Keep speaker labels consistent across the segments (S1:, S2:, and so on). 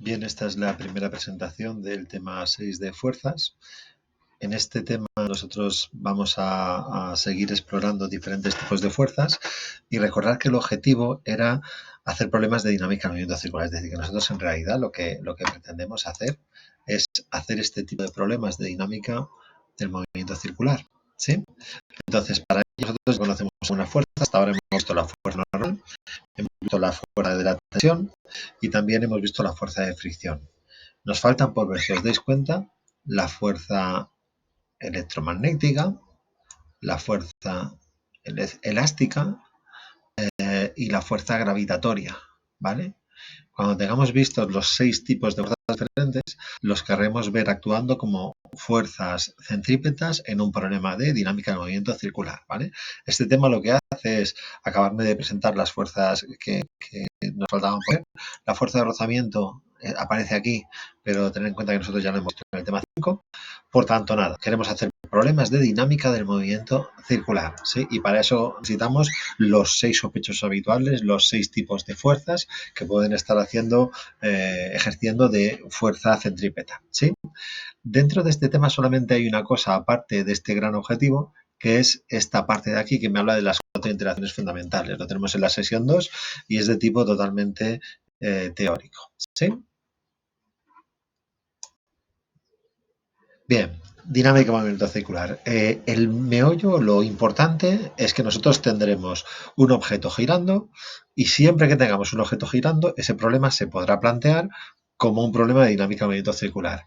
S1: Bien, esta es la primera presentación del tema 6 de fuerzas. En este tema nosotros vamos a seguir explorando diferentes tipos de fuerzas y recordar que el objetivo era hacer problemas de dinámica del movimiento circular. Es decir, que nosotros en realidad lo que pretendemos hacer es hacer este tipo de problemas de dinámica del movimiento circular. ¿Sí? Entonces, para ello nosotros conocemos una fuerza. Hasta ahora hemos visto la fuerza normal, hemos visto la fuerza de la tensión y también hemos visto la fuerza de fricción. Nos faltan por ver, si os dais cuenta, la fuerza electromagnética, la fuerza elástica y la fuerza gravitatoria, ¿vale? Cuando tengamos vistos los 6 tipos de fuerzas diferentes, los querremos ver actuando como fuerzas centrípetas en un problema de dinámica del movimiento circular, ¿vale? Este tema lo que hace es acabarme de presentar las fuerzas que nos faltaban por ver. La fuerza de rozamiento aparece aquí, pero tened en cuenta que nosotros ya lo hemos visto en el tema 5. Por tanto, nada, queremos hacer problemas de dinámica del movimiento circular, ¿sí? Y para eso necesitamos los 6 sospechosos habituales, los 6 tipos de fuerzas que pueden estar ejerciendo de fuerza centrípeta, ¿sí? Dentro de este tema solamente hay una cosa aparte de este gran objetivo, que es esta parte de aquí que me habla de las 4 interacciones fundamentales. Lo tenemos en la sesión 2 y es de tipo totalmente teórico, ¿sí? Bien, dinámica de movimiento circular. El meollo, lo importante es que nosotros tendremos un objeto girando y siempre que tengamos un objeto girando, ese problema se podrá plantear como un problema de dinámica de movimiento circular.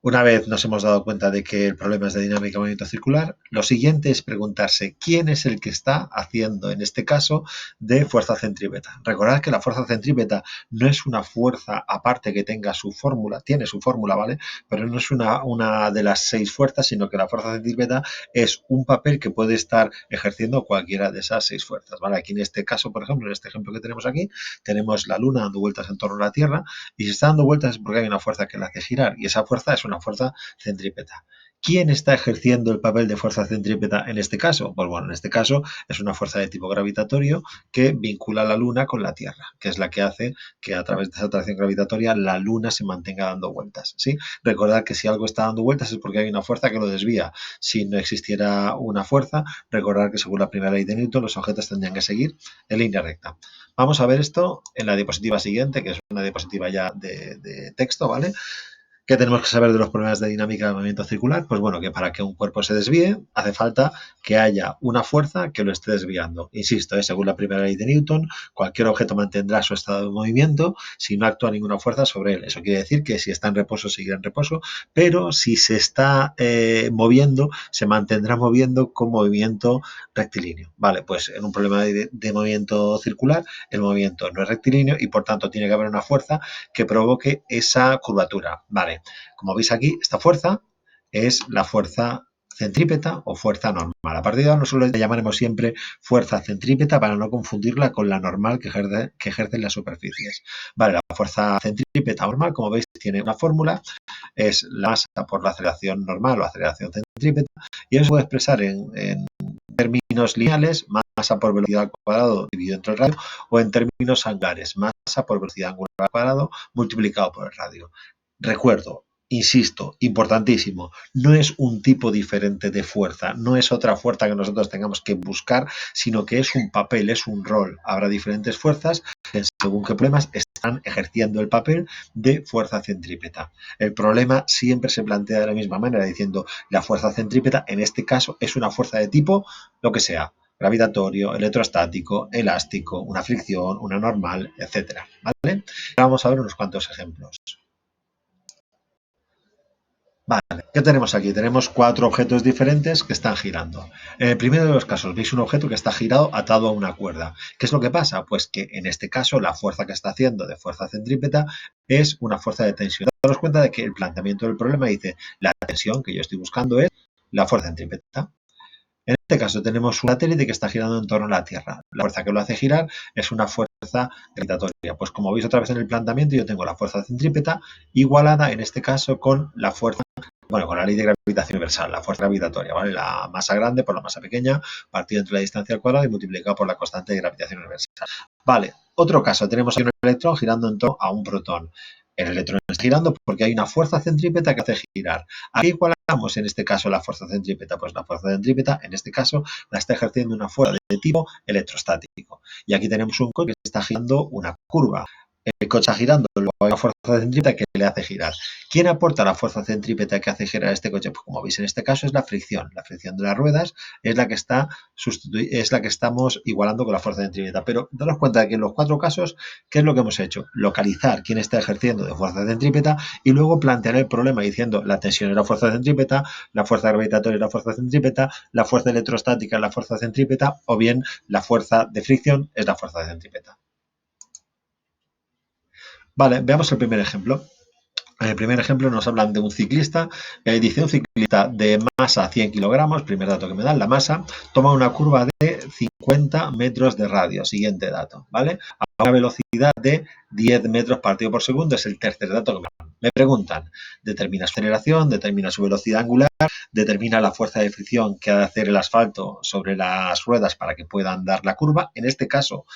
S1: Una vez nos hemos dado cuenta de que el problema es de dinámica de movimiento circular, lo siguiente es preguntarse quién es el que está haciendo, en este caso, de fuerza centrípeta. Recordad que la fuerza centrípeta no es una fuerza aparte que tenga su fórmula, tiene su fórmula, ¿vale? Pero no es una de las 6 fuerzas, sino que la fuerza centrípeta es un papel que puede estar ejerciendo cualquiera de esas 6 fuerzas, ¿vale? Aquí en este caso, por ejemplo, en este ejemplo que tenemos aquí, tenemos la Luna dando vueltas en torno a la Tierra y si está dando vueltas es porque hay una fuerza que la hace girar y esa fuerza es una fuerza centrípeta. ¿Quién está ejerciendo el papel de fuerza centrípeta en este caso? Pues bueno, en este caso es una fuerza de tipo gravitatorio que vincula a la Luna con la Tierra, que es la que hace que a través de esa atracción gravitatoria la Luna se mantenga dando vueltas, ¿sí? Recordad que si algo está dando vueltas es porque hay una fuerza que lo desvía. Si no existiera una fuerza, recordad que según la primera ley de Newton los objetos tendrían que seguir en línea recta. Vamos a ver esto en la diapositiva siguiente, que es una diapositiva ya de texto, ¿vale? ¿Qué tenemos que saber de los problemas de dinámica de movimiento circular? Pues bueno, que para que un cuerpo se desvíe hace falta que haya una fuerza que lo esté desviando. Insisto, según la primera ley de Newton, cualquier objeto mantendrá su estado de movimiento si no actúa ninguna fuerza sobre él. Eso quiere decir que si está en reposo, seguirá en reposo, pero si se está moviendo, se mantendrá moviendo con movimiento rectilíneo. Vale, pues en un problema de movimiento circular, el movimiento no es rectilíneo y por tanto tiene que haber una fuerza que provoque esa curvatura. Vale, como veis aquí, esta fuerza es la fuerza centrípeta o fuerza normal. A partir de ahora nosotros le llamaremos siempre fuerza centrípeta para no confundirla con la normal que ejerce en las superficies. Vale, la fuerza centrípeta normal, como veis, tiene una fórmula, es la masa por la aceleración normal o aceleración centrípeta, y eso se puede expresar en términos lineales, masa por velocidad al cuadrado dividido entre el radio, o en términos angulares, masa por velocidad angular al cuadrado multiplicado por el radio. Recuerdo, insisto, importantísimo, no es un tipo diferente de fuerza, no es otra fuerza que nosotros tengamos que buscar, sino que es un papel, es un rol. Habrá diferentes fuerzas que según qué problemas están ejerciendo el papel de fuerza centrípeta. El problema siempre se plantea de la misma manera, diciendo la fuerza centrípeta en este caso es una fuerza de tipo lo que sea, gravitatorio, electrostático, elástico, una fricción, una normal, etcétera, ¿vale? Vamos a ver unos cuantos ejemplos. Vale, ¿qué tenemos aquí? Tenemos 4 objetos diferentes que están girando. En el primero de los casos veis un objeto que está girado atado a una cuerda. ¿Qué es lo que pasa? Pues que en este caso la fuerza que está haciendo de fuerza centrípeta es una fuerza de tensión. Daros cuenta de que el planteamiento del problema dice la tensión que yo estoy buscando es la fuerza centrípeta. En este caso tenemos un satélite que está girando en torno a la Tierra. La fuerza que lo hace girar es una fuerza gravitatoria. Pues como veis otra vez en el planteamiento, yo tengo la fuerza centrípeta igualada en este caso con la fuerza, bueno, con la ley de gravitación universal, la fuerza gravitatoria, ¿vale? La masa grande por la masa pequeña, partido entre la distancia al cuadrado y multiplicado por la constante de gravitación universal. Vale, otro caso, tenemos aquí un electrón girando en torno a un protón. El electrón está girando porque hay una fuerza centrípeta que hace girar. ¿A qué igualamos en este caso la fuerza centrípeta? Pues la fuerza centrípeta, en este caso, la está ejerciendo una fuerza de tipo electrostático. Y aquí tenemos un coche que está girando una curva. El coche está girando, luego hay una fuerza centrípeta que le hace girar. ¿Quién aporta la fuerza centrípeta que hace girar este coche? Pues como veis en este caso es la fricción. La fricción de las ruedas es la que estamos igualando con la fuerza centrípeta. Pero daros cuenta de que en los 4 casos, ¿qué es lo que hemos hecho? Localizar quién está ejerciendo de fuerza centrípeta y luego plantear el problema diciendo la tensión es la fuerza centrípeta, la fuerza gravitatoria es la fuerza centrípeta, la fuerza electrostática es la fuerza centrípeta o bien la fuerza de fricción es la fuerza centrípeta. Vale, veamos el primer ejemplo. En el primer ejemplo nos hablan de un ciclista, dice un ciclista de masa 100 kilogramos, primer dato que me dan, la masa, toma una curva de 50 metros de radio, siguiente dato, ¿vale? A una velocidad de 10 metros partido por segundo, es el tercer dato que me dan. Me preguntan, determina su aceleración, determina su velocidad angular, determina la fuerza de fricción que ha de hacer el asfalto sobre las ruedas para que puedan dar la curva. En este caso,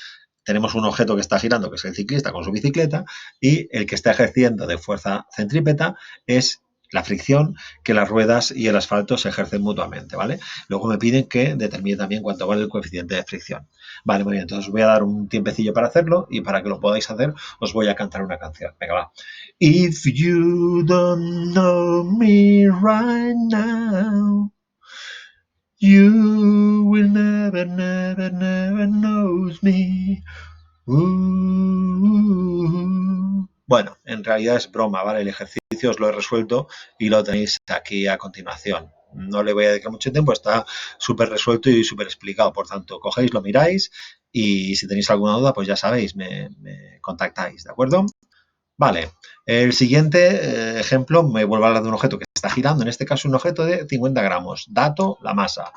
S1: tenemos un objeto que está girando, que es el ciclista con su bicicleta, y el que está ejerciendo de fuerza centrípeta es la fricción que las ruedas y el asfalto se ejercen mutuamente, ¿vale? Luego me piden que determine también cuánto vale el coeficiente de fricción. Vale, muy bien, entonces os voy a dar un tiempecillo para hacerlo y para que lo podáis hacer os voy a cantar una canción. Venga, va. If you don't know me right now, you will never, never, never know me. Bueno, en realidad es broma, ¿vale? El ejercicio os lo he resuelto y lo tenéis aquí a continuación. No le voy a dedicar mucho tiempo, está súper resuelto y súper explicado. Por tanto, cogéis, lo miráis y si tenéis alguna duda, pues ya sabéis, me contactáis, ¿de acuerdo? Vale, el siguiente ejemplo me vuelvo a hablar de un objeto que está girando, en este caso un objeto de 50 gramos. Dato, la masa.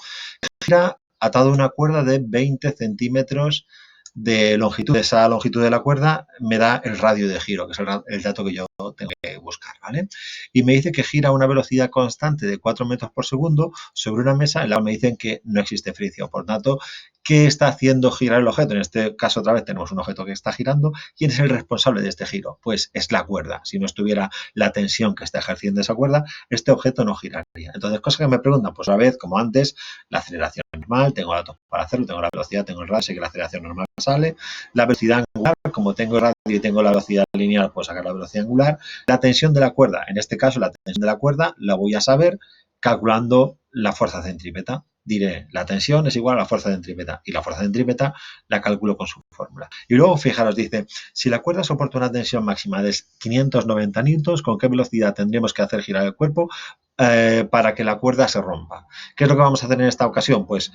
S1: Gira atado a una cuerda de 20 centímetros de longitud. Esa longitud de la cuerda me da el radio de giro, que es el dato que yo tengo que buscar, ¿vale? Y me dice que gira a una velocidad constante de 4 metros por segundo sobre una mesa en la cual me dicen que no existe fricción. Por tanto, ¿qué está haciendo girar el objeto? En este caso, otra vez, tenemos un objeto que está girando. ¿Quién es el responsable de este giro? Pues es la cuerda. Si no estuviera la tensión que está ejerciendo esa cuerda, este objeto no giraría. Entonces, cosas que me preguntan, pues a la vez, como antes, la aceleración normal, tengo datos para hacerlo, tengo la velocidad, tengo el radio, sé que la aceleración normal sale, la velocidad angular, como tengo el radio y tengo la velocidad lineal, puedo sacar la velocidad angular, la tensión de la cuerda, en este caso la tensión de la cuerda la voy a saber calculando la fuerza centrípeta. Diré, la tensión es igual a la fuerza centrípeta y la fuerza centrípeta la calculo con su fórmula. Y luego, fijaros, dice, si la cuerda soporta una tensión máxima de 590 newtons, ¿con qué velocidad tendríamos que hacer girar el cuerpo para que la cuerda se rompa? ¿Qué es lo que vamos a hacer en esta ocasión? Pues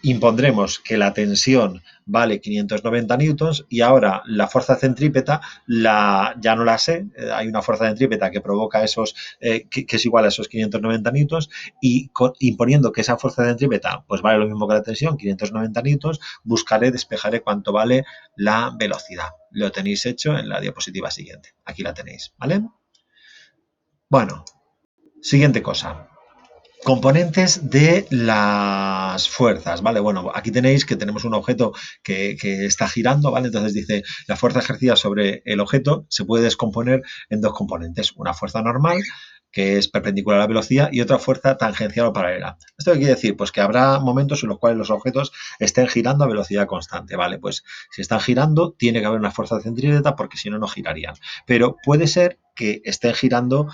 S1: impondremos que la tensión vale 590 newtons y ahora la fuerza centrípeta ya no la sé, hay una fuerza centrípeta que provoca esos, que es igual a esos 590 newtons y imponiendo que esa fuerza centrípeta pues vale lo mismo que la tensión, 590 newtons, despejaré cuánto vale la velocidad. Lo tenéis hecho en la diapositiva siguiente. Aquí la tenéis, ¿vale? Bueno, siguiente cosa. Componentes de las fuerzas, ¿vale? Bueno, aquí tenéis que tenemos un objeto que está girando, ¿vale? Entonces dice, la fuerza ejercida sobre el objeto se puede descomponer en dos componentes, una fuerza normal, que es perpendicular a la velocidad, y otra fuerza tangencial o paralela. ¿Esto qué quiere decir? Pues que habrá momentos en los cuales los objetos estén girando a velocidad constante, ¿vale? Pues si están girando, tiene que haber una fuerza centrípeta porque si no, no girarían. Pero puede ser que estén girando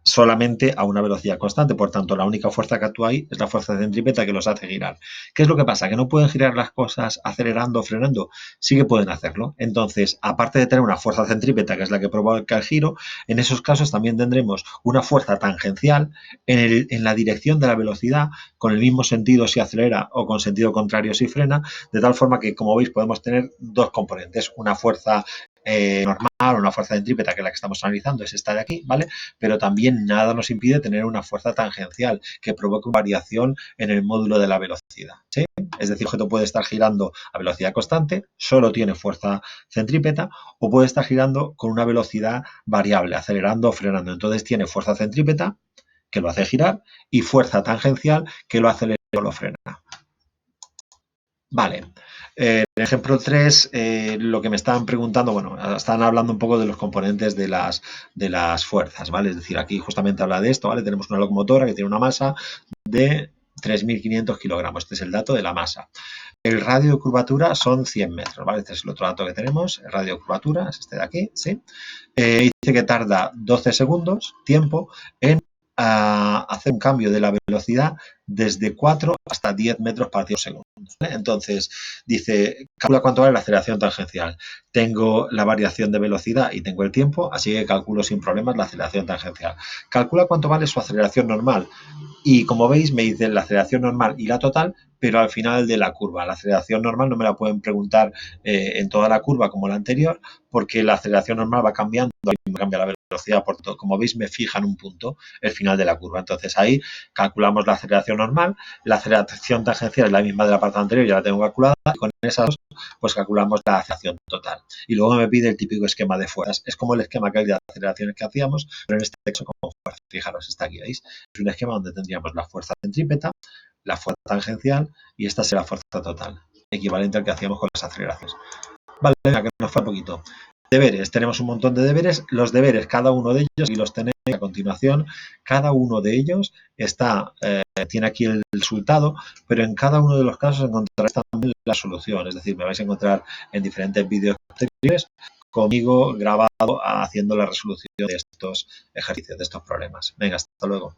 S1: solamente a una velocidad constante. Por tanto, la única fuerza que actúa ahí es la fuerza centrípeta que los hace girar. ¿Qué es lo que pasa? ¿Que no pueden girar las cosas acelerando o frenando? Sí que pueden hacerlo. Entonces, aparte de tener una fuerza centrípeta, que es la que provoca el giro, en esos casos también tendremos una fuerza tangencial en la dirección de la velocidad, con el mismo sentido si acelera o con sentido contrario si frena, de tal forma que, como veis, podemos tener dos componentes. Una fuerza normal, una fuerza centrípeta, que es la que estamos analizando, es esta de aquí, ¿vale? Pero también nada nos impide tener una fuerza tangencial que provoque una variación en el módulo de la velocidad, ¿sí? Es decir, el objeto puede estar girando a velocidad constante, solo tiene fuerza centrípeta, o puede estar girando con una velocidad variable, acelerando o frenando. Entonces tiene fuerza centrípeta, que lo hace girar, y fuerza tangencial, que lo acelera o lo frena. Vale. En ejemplo 3, lo que me estaban preguntando, bueno, están hablando un poco de los componentes de las fuerzas, ¿vale? Es decir, aquí justamente habla de esto, ¿vale? Tenemos una locomotora que tiene una masa de 3.500 kilogramos. Este es el dato de la masa. El radio de curvatura son 100 metros, ¿vale? Este es el otro dato que tenemos. El radio de curvatura es este de aquí, ¿sí? Dice que tarda 12 segundos, tiempo, en hacer un cambio de la velocidad desde 4 hasta 10 metros por segundo. ¿Vale? Entonces, dice, calcula cuánto vale la aceleración tangencial. Tengo la variación de velocidad y tengo el tiempo, así que calculo sin problemas la aceleración tangencial. Calcula cuánto vale su aceleración normal. Y como veis, me dicen la aceleración normal y la total, pero al final de la curva. La aceleración normal no me la pueden preguntar en toda la curva como la anterior, porque la aceleración normal va cambiando, cambia la velocidad, por todo. Como veis, me fijan un punto, el final de la curva. Entonces ahí calculamos la aceleración normal, la aceleración tangencial es la misma de la parte anterior, ya la tengo calculada, y con esas dos, pues calculamos la aceleración total. Y luego me pide el típico esquema de fuerzas. Es como el esquema que hay de aceleraciones que hacíamos, pero en este caso como fuerza. Fijaros, está aquí, ¿veis? Es un esquema donde tendríamos la fuerza centrípeta, la fuerza tangencial y esta será la fuerza total, equivalente al que hacíamos con las aceleraciones. Vale, venga, que nos fue un poquito. Deberes, tenemos un montón de deberes. Los deberes, cada uno de ellos, y los tenéis a continuación, cada uno de ellos tiene aquí el resultado, pero en cada uno de los casos encontraréis también la solución. Es decir, me vais a encontrar en diferentes vídeos posteriores conmigo grabado haciendo la resolución de estos ejercicios, de estos problemas. Venga, hasta luego.